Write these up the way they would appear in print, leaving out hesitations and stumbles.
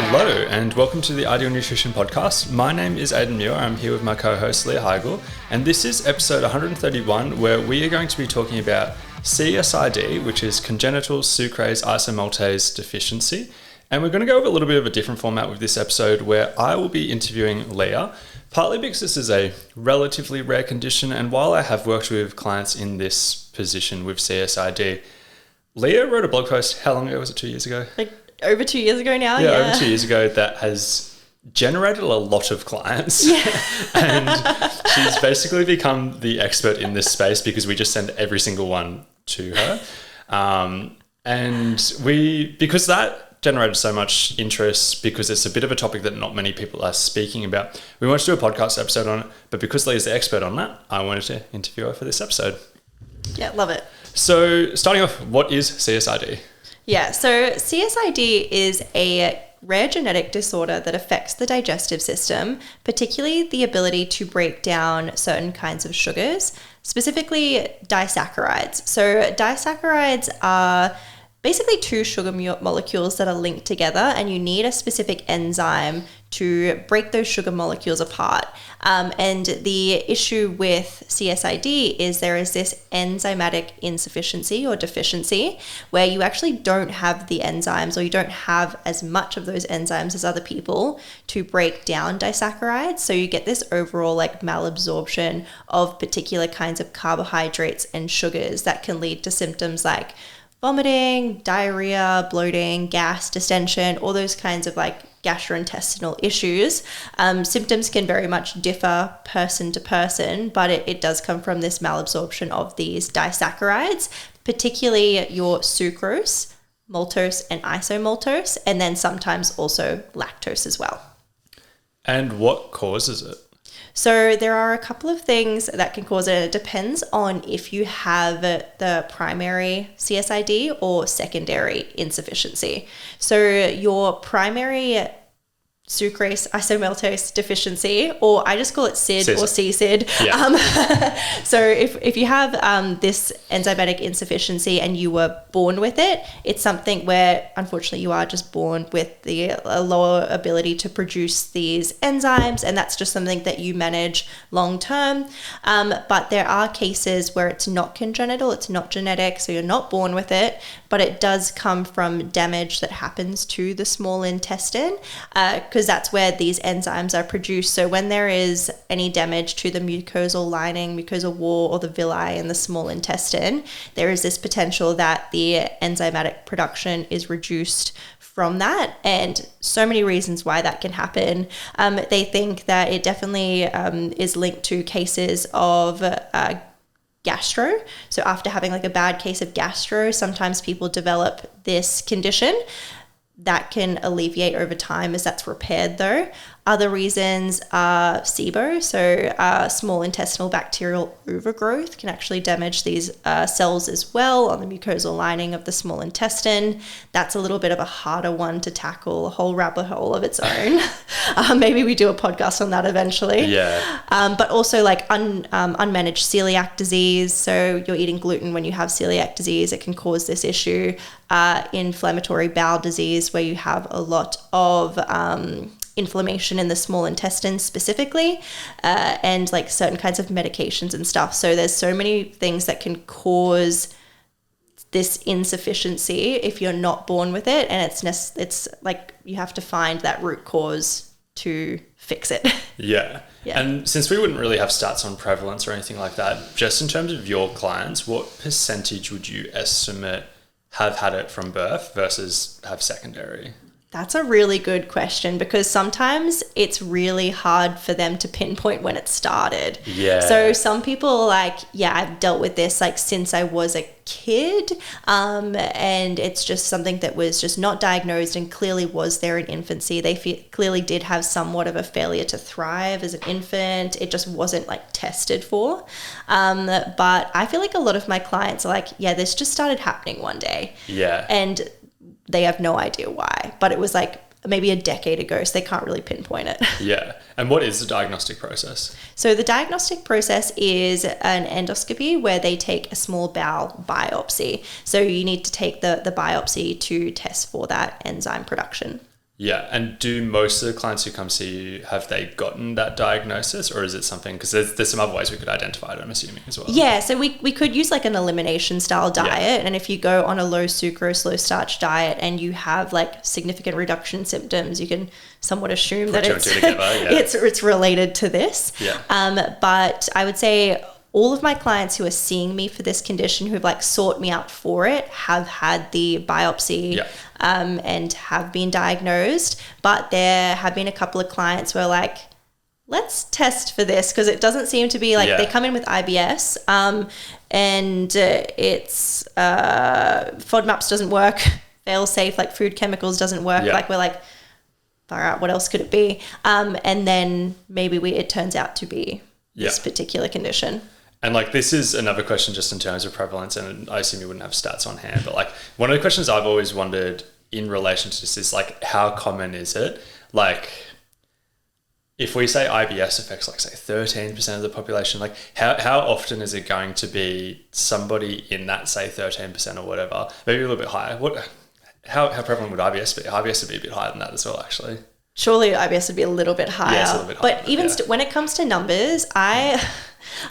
Hello and welcome to the Ideal Nutrition Podcast. My name is Aidan Muir. I'm here with my co-host Leah Higl, and this is episode 131 where we are going to be talking about CSID, which is congenital sucrase isomaltase deficiency. And we're going to go with a little bit of a different format with this episode where I will be interviewing Leah, partly because this is a relatively rare condition, and while I have worked with clients in this position with CSID, Leah wrote a blog post, how long ago was it, 2 years ago? Like over 2 years ago now, yeah. Over 2 years ago, that has generated a lot of clients. Yeah. And she's basically become the expert in this space because we just send every single one to her. And because that generated so much interest, because it's a bit of a topic that not many people are speaking about, we wanted to do a podcast episode on it. But because Leah's the expert on that, I wanted to interview her for this episode. Yeah, love it. So starting off, what is CSID? Yeah, so CSID is a rare genetic disorder that affects the digestive system, particularly the ability to break down certain kinds of sugars, specifically disaccharides. So disaccharides are basically two sugar molecules that are linked together, and you need a specific enzyme to break those sugar molecules apart. And the issue with CSID is there is this enzymatic insufficiency or deficiency where you actually don't have the enzymes, or you don't have as much of those enzymes as other people to break down disaccharides. So you get this overall like malabsorption of particular kinds of carbohydrates and sugars that can lead to symptoms like vomiting, diarrhea, bloating, gas, distension, all those kinds of like gastrointestinal issues. Symptoms can very much differ person to person, but it does come from this malabsorption of these disaccharides, particularly your sucrose, maltose, and isomaltose, and then sometimes also lactose as well. And what causes it? So there are a couple of things that can cause it. It depends on if you have the primary CSID or secondary insufficiency. So your primary sucrase isomaltase deficiency, or I just call it SID or CSID. Yeah. So if you have this enzymatic insufficiency and you were born with it, it's something where unfortunately you are just born with the lower ability to produce these enzymes, and that's just something that you manage long term. But there are cases where it's not congenital, it's not genetic, so you're not born with it, but it does come from damage that happens to the small intestine, because that's where these enzymes are produced. So when there is any damage to the mucosal lining, mucosal wall, or the villi in the small intestine, there is this potential that the enzymatic production is reduced from that, and so many reasons why that can happen. They think that it definitely is linked to cases of gastro. So after having like a bad case of gastro, sometimes people develop this condition. That can alleviate over time as that's repaired though. Other reasons are SIBO, so small intestinal bacterial overgrowth can actually damage these cells as well on the mucosal lining of the small intestine. That's a little bit of a harder one to tackle, a whole rabbit hole of its own. Maybe we do a podcast on that eventually. Yeah. But also like unmanaged celiac disease. So you're eating gluten when you have celiac disease, it can cause this issue. Inflammatory bowel disease, where you have a lot of inflammation in the small intestine specifically, and like certain kinds of medications and stuff. So there's so many things that can cause this insufficiency if you're not born with it, and it's like you have to find that root cause to fix it. Yeah. And since we wouldn't really have stats on prevalence or anything like that, just in terms of your clients, what percentage would you estimate have had it from birth versus have secondary? That's a really good question, because sometimes it's really hard for them to pinpoint when it started. Yeah. So some people are like, yeah, I've dealt with this like since I was a kid, and it's just something that was just not diagnosed and clearly was there in infancy. They clearly did have somewhat of a failure to thrive as an infant. It just wasn't like tested for. But I feel like a lot of my clients are like, yeah, this just started happening one day. Yeah. And they have no idea why, but it was like maybe a decade ago, so they can't really pinpoint it. Yeah. And what is the diagnostic process? So the diagnostic process is an endoscopy where they take a small bowel biopsy. So you need to take the biopsy to test for that enzyme production. Yeah. And do most of the clients who come see you, have they gotten that diagnosis, or is it something, because there's some other ways we could identify it, I'm assuming, as well? Yeah, so we could use like an elimination style diet. Yeah. And if you go on a low sucrose, low starch diet and you have like significant reduction in symptoms, you can somewhat assume that it's related to this. Yeah. But I would say all of my clients who are seeing me for this condition, who've like sought me out for it, have had the biopsy and have been diagnosed. But there have been a couple of clients who are like, let's test for this, because it doesn't seem to be like they come in with IBS and it's FODMAPs doesn't work, fail safe, like food chemicals doesn't work. Like we're like, far out, what else could it be? And then maybe it turns out to be this particular condition. And like, this is another question just in terms of prevalence, and I assume you wouldn't have stats on hand, but like one of the questions I've always wondered in relation to this is like, how common is it? Like, if we say IBS affects like say 13% of the population, like how often is it going to be somebody in that say 13% or whatever, maybe a little bit higher? How prevalent would IBS be? IBS would be a bit higher than that as well, actually. Surely IBS would be a little bit higher. Yeah, it's a little bit higher, but even when it comes to numbers, I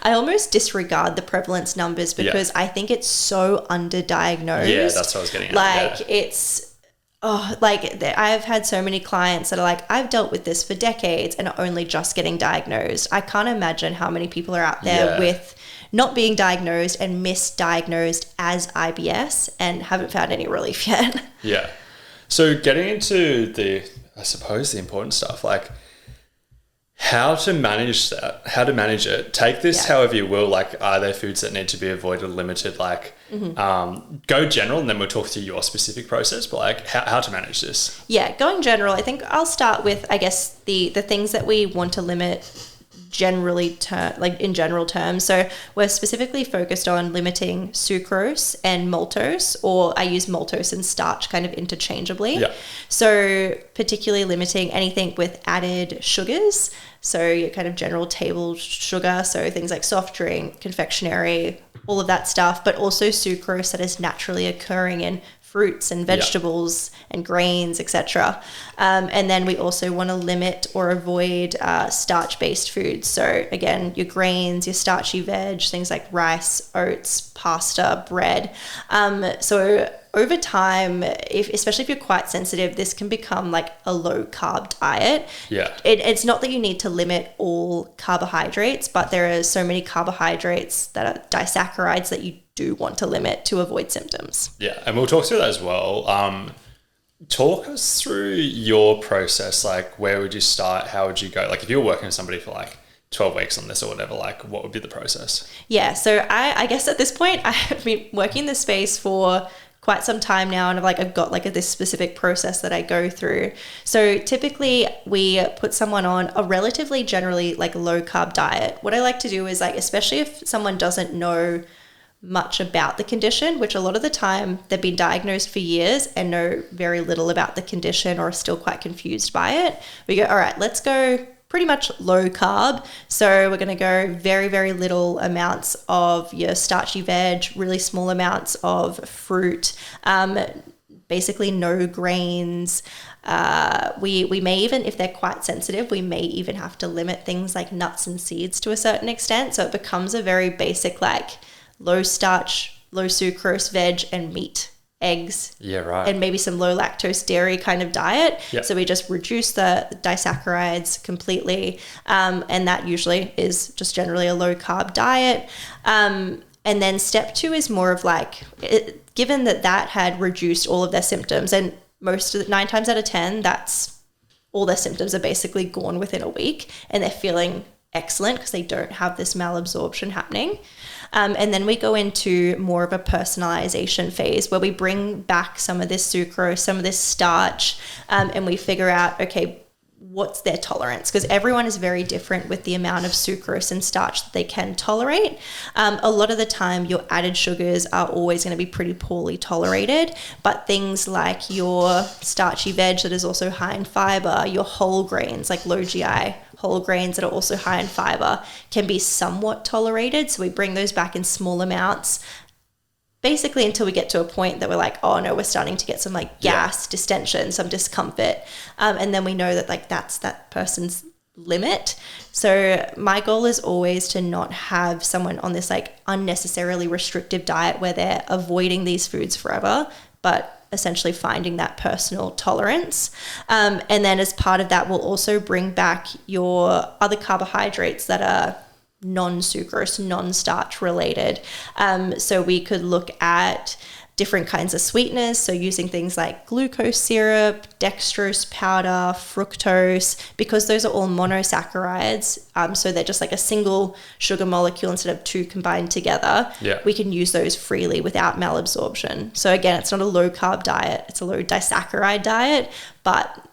almost disregard the prevalence numbers because I think it's so underdiagnosed. Yeah, that's what I was getting at. Like it's, I've had so many clients that are like, I've dealt with this for decades and are only just getting diagnosed. I can't imagine how many people are out there with not being diagnosed and misdiagnosed as IBS and haven't found any relief yet. Yeah. So getting into the important stuff, like how to manage it. Take this however you will. Like, are there foods that need to be avoided, limited? Like, go general, and then we'll talk through your specific process. But like, how to manage this? Yeah, going general. I think I'll start with, I guess, the things that we want to limit in general terms. So we're specifically focused on limiting sucrose and maltose, or I use maltose and starch kind of interchangeably. Yeah. So particularly limiting anything with added sugars. So your kind of general table sugar, so things like soft drink, confectionery, all of that stuff, but also sucrose that is naturally occurring in fruits and vegetables and grains, etc. And then we also want to limit or avoid starch-based foods. So again, your grains, your starchy veg, things like rice, oats, pasta, bread. So over time, especially if you're quite sensitive, this can become like a low-carb diet. Yeah. It's not that you need to limit all carbohydrates, but there are so many carbohydrates that are disaccharides that you do want to limit to avoid symptoms. Yeah, and we'll talk through that as well. Talk us through your process. Like, where would you start? How would you go? Like, if you're working with somebody for like 12 weeks on this or whatever, like what would be the process? Yeah, so I guess at this point, I've been working in this space for quite some time now, and I've got this specific process that I go through. So typically we put someone on a relatively generally like low carb diet. What I like to do is like, especially if someone doesn't know much about the condition, which a lot of the time they've been diagnosed for years and know very little about the condition or are still quite confused by it. We go, all right, let's go pretty much low carb. So we're going to go very, very little amounts of your starchy veg, really small amounts of fruit, basically no grains. We may even, if they're quite sensitive, we may even have to limit things like nuts and seeds to a certain extent. So it becomes a very basic, like low starch, low sucrose veg and meat, eggs, and maybe some low lactose dairy kind of diet. So we just reduce the disaccharides completely, and that usually is just generally a low carb diet. And then step 2 is more of like, given that had reduced all of their symptoms, and 9 times out of 10, that's all their symptoms are basically gone within a week, and they're feeling excellent because they don't have this malabsorption happening. And then we go into more of a personalization phase where we bring back some of this sucrose, some of this starch, and we figure out, okay, what's their tolerance? Because everyone is very different with the amount of sucrose and starch that they can tolerate. A lot of the time, your added sugars are always going to be pretty poorly tolerated, but things like your starchy veg that is also high in fiber, your whole grains like low GI whole grains that are also high in fiber can be somewhat tolerated. So we bring those back in small amounts, basically until we get to a point that we're like, oh no, we're starting to get some like gas, distension, some discomfort. And then we know that like that's that person's limit. So my goal is always to not have someone on this like unnecessarily restrictive diet where they're avoiding these foods forever, but essentially finding that personal tolerance. And then as part of that, we'll also bring back your other carbohydrates that are non-sucrose, non-starch related. So we could look at different kinds of sweeteners, so using things like glucose syrup, dextrose powder, fructose, because those are all monosaccharides, so they're just like a single sugar molecule instead of two combined together. We can use those freely without malabsorption. So again, it's not a low carb diet, it's a low disaccharide diet, but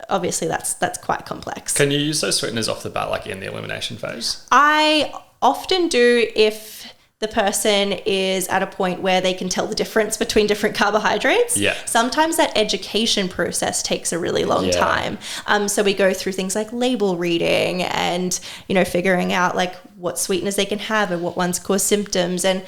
obviously that's quite complex. Can you use those sweeteners off the bat, like in the elimination phase? I often do if the person is at a point where they can tell the difference between different carbohydrates. Sometimes that education process takes a really long time. So we go through things like label reading and, you know, figuring out like what sweeteners they can have and what ones cause symptoms. And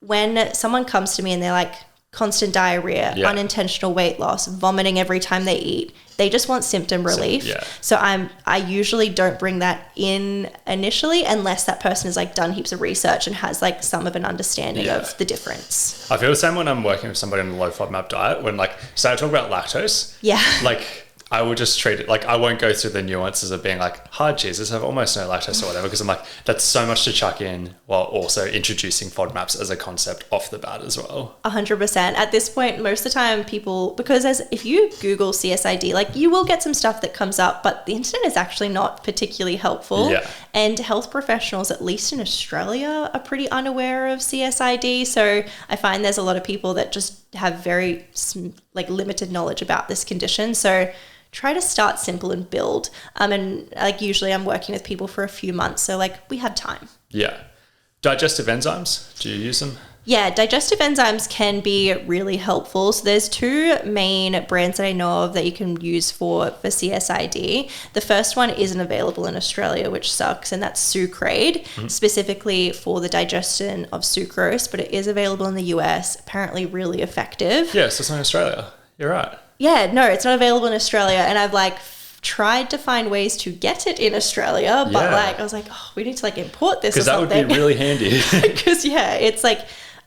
when someone comes to me and they're like, constant diarrhea, unintentional weight loss, vomiting every time they eat, they just want symptom relief. So I usually don't bring that in initially unless that person has like done heaps of research and has like some of an understanding of the difference. I feel the same when I'm working with somebody on a low FODMAP diet, when like, so I talk about lactose. Like I will just treat it like I won't go through the nuances of being like hard cheeses have almost no lactose or whatever, because I'm like, that's so much to chuck in while also introducing FODMAPs as a concept off the bat as well. 100%. At this point, most of the time people, because if you Google CSID, like you will get some stuff that comes up, but the internet is actually not particularly helpful. And health professionals, at least in Australia, are pretty unaware of CSID. So I find there's a lot of people that just have very like limited knowledge about this condition. So try to start simple and build. And like usually I'm working with people for a few months. So like we have time. Digestive enzymes, do you use them? Digestive enzymes can be really helpful. So there's two main brands that I know of that you can use for CSID. The first one isn't available in Australia, which sucks, and that's Sucrase, specifically for the digestion of sucrose, but it is available in the US, apparently really effective. So it's not in Australia. You're right. No, it's not available in Australia, and I've like tried to find ways to get it in Australia, but like I was like, oh, we need to like import this or something. Because that would be really handy. Because it's like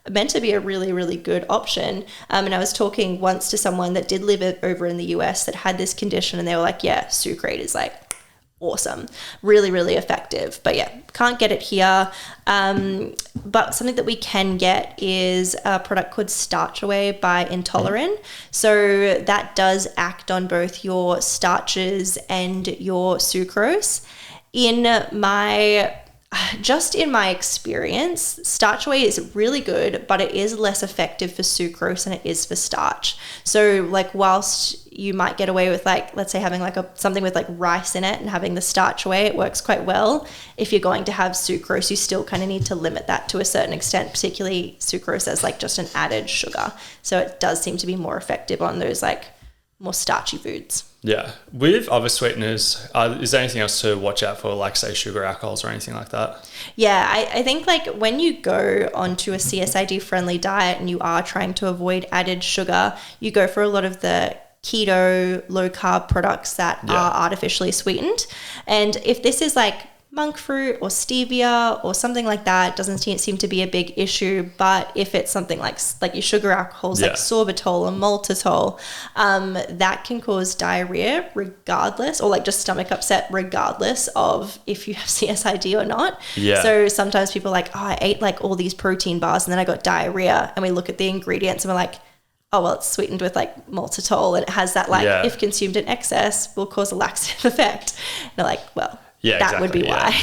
meant to be a really, really good option. And I was talking once to someone that did live over in the US that had this condition, and they were like, Sucrase is like awesome, really, really effective. But can't get it here. But something that we can get is a product called Starch Away by Intolerant. So that does act on both your starches and your sucrose. In my experience, Starch Away is really good, but it is less effective for sucrose than it is for starch. So like whilst you might get away with like, let's say having like something with like rice in it and having the Starch Away, it works quite well. If you're going to have sucrose, you still kind of need to limit that to a certain extent, particularly sucrose as like just an added sugar. So it does seem to be more effective on those like more starchy foods. With other sweeteners, is there anything else to watch out for, like say sugar alcohols or anything like that? I think like when you go onto a CSID friendly diet and you are trying to avoid added sugar, you go for a lot of the keto low carb products that are artificially sweetened. And if this is like monk fruit or stevia or something like that, doesn't seem to be a big issue. But if it's something like your sugar alcohols like sorbitol or maltitol, that can cause diarrhea regardless, or like just stomach upset regardless of if you have CSID or not. So sometimes people are like, oh, I ate like all these protein bars and then I got diarrhea, and we look at the ingredients and we're like, oh, well, it's sweetened with like maltitol and it has that like if consumed in excess will cause a laxative effect. And they're like, well, that would be why.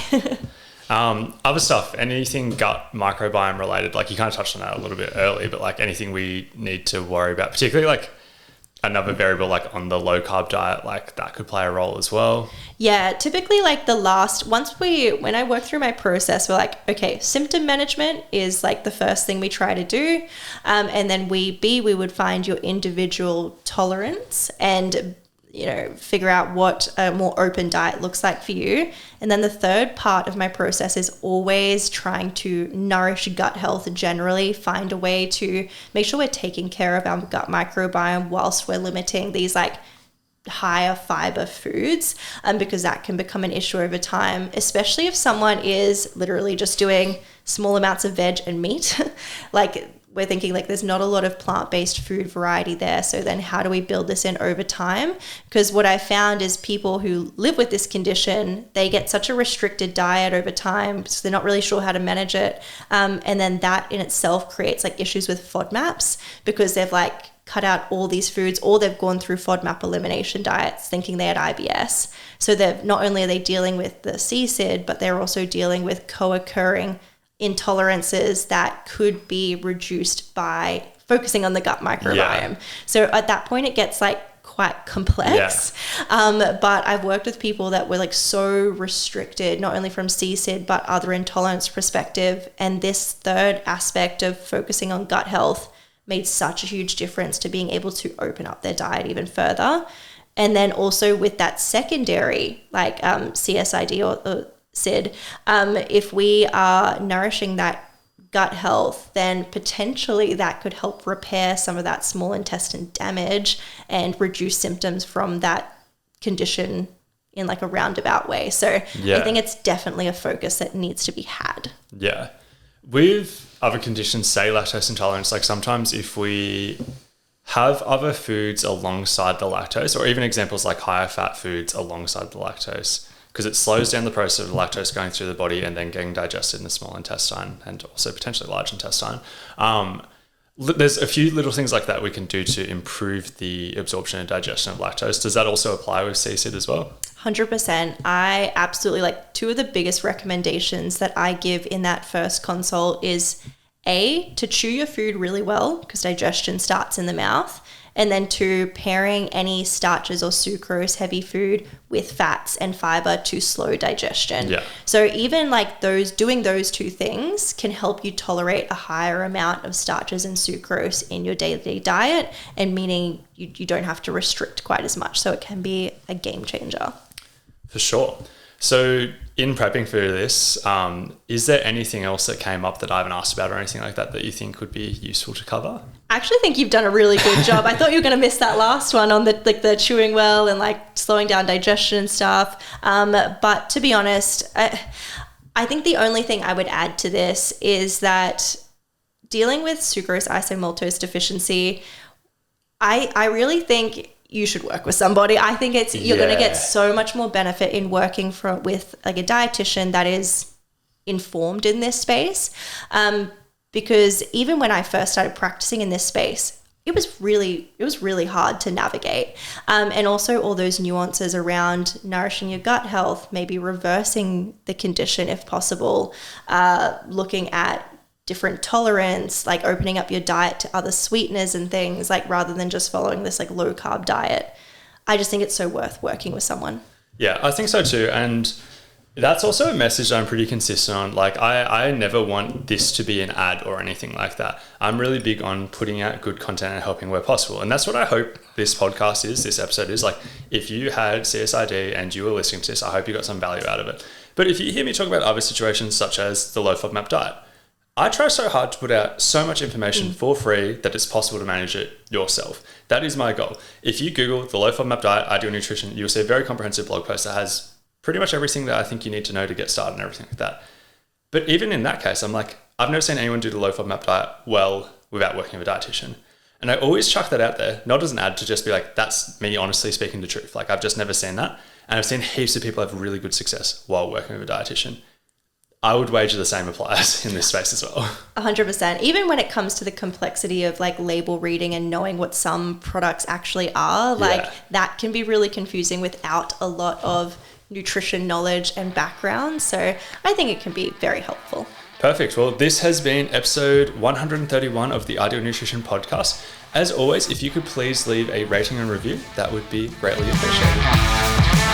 Other stuff, anything gut microbiome related, like you kind of touched on that a little bit early, but like anything we need to worry about, particularly like another variable like on the low carb diet, like that could play a role as well. Typically like when I work through my process, we're like, okay, symptom management is like the first thing we try to do. And then we would find your individual tolerance, and figure out what a more open diet looks like for you. And then the third part of my process is always trying to nourish gut health generally, find a way to make sure we're taking care of our gut microbiome whilst we're limiting these like higher fiber foods, because that can become an issue over time, especially if someone is literally just doing small amounts of veg and meat. Like we're thinking like there's not a lot of plant-based food variety there. So then how do we build this in over time? Because what I found is people who live with this condition, they get such a restricted diet over time because they're not really sure how to manage it. And then that in itself creates like issues with FODMAPs because they've like cut out all these foods, or they've gone through FODMAP elimination diets thinking they had IBS. So they're not only are they dealing with the CSID, but they're also dealing with co-occurring intolerances that could be reduced by focusing on the gut microbiome. Yeah. So at that point, it gets like quite complex. Yeah. But I've worked with people that were like so restricted, not only from CSID, but other intolerance perspective. And this third aspect of focusing on gut health made such a huge difference to being able to open up their diet even further. And then also with that secondary, like CSID or CID, if we are nourishing that gut health, then potentially that could help repair some of that small intestine damage and reduce symptoms from that condition in like a roundabout way. So I think it's definitely a focus that needs to be had. Yeah. With other conditions, say lactose intolerance, like sometimes if we have other foods alongside the lactose, or even examples like higher fat foods alongside the lactose, because it slows down the process of lactose going through the body and then getting digested in the small intestine and also potentially large intestine. There's a few little things like that we can do to improve the absorption and digestion of lactose. Does that also apply with CSID as well? 100%. I absolutely like two of the biggest recommendations that I give in that first consult is to chew your food really well because digestion starts in the mouth. And then 2, pairing any starches or sucrose heavy food with fats and fiber to slow digestion. Yeah. So even like doing those 2 things can help you tolerate a higher amount of starches and sucrose in your day-to-day diet, and meaning you don't have to restrict quite as much. So it can be a game changer. For sure. So in prepping for this, is there anything else that came up that I haven't asked about or anything like that that you think would be useful to cover? I actually think you've done a really good job. I thought you were going to miss that last one on the chewing well and like slowing down digestion and stuff. But to be honest, I think the only thing I would add to this is that dealing with sucrose isomaltase deficiency, I really think you should work with somebody. I think you're going to get so much more benefit in working with like a dietitian that is informed in this space. Because even when I first started practicing in this space, it was really hard to navigate. And also all those nuances around nourishing your gut health, maybe reversing the condition if possible, looking at different tolerance, like opening up your diet to other sweeteners and things, like rather than just following this like low carb diet. I just think it's so worth working with someone. Yeah, I think so too. And that's also a message I'm pretty consistent on. Like I never want this to be an ad or anything like that. I'm really big on putting out good content and helping where possible. And that's what I hope this podcast is, this episode is. Like if you had CSID and you were listening to this, I hope you got some value out of it. But if you hear me talk about other situations such as the low FODMAP diet, I try so hard to put out so much information for free that it's possible to manage it yourself. That is my goal. If you Google the low FODMAP diet, ideal nutrition, you'll see a very comprehensive blog post that has pretty much everything that I think you need to know to get started and everything like that. But even in that case, I'm like, I've never seen anyone do the low FODMAP diet well without working with a dietitian. And I always chuck that out there, not as an ad to just be like, that's me honestly speaking the truth. Like I've just never seen that. And I've seen heaps of people have really good success while working with a dietitian. I would wager the same applies in this space as well. 100%. Even when it comes to the complexity of like label reading and knowing what some products actually are, like that can be really confusing without a lot of nutrition knowledge and background. So I think it can be very helpful. Perfect. Well, this has been episode 131 of the Ideal Nutrition Podcast. As always, if you could please leave a rating and review, that would be greatly appreciated.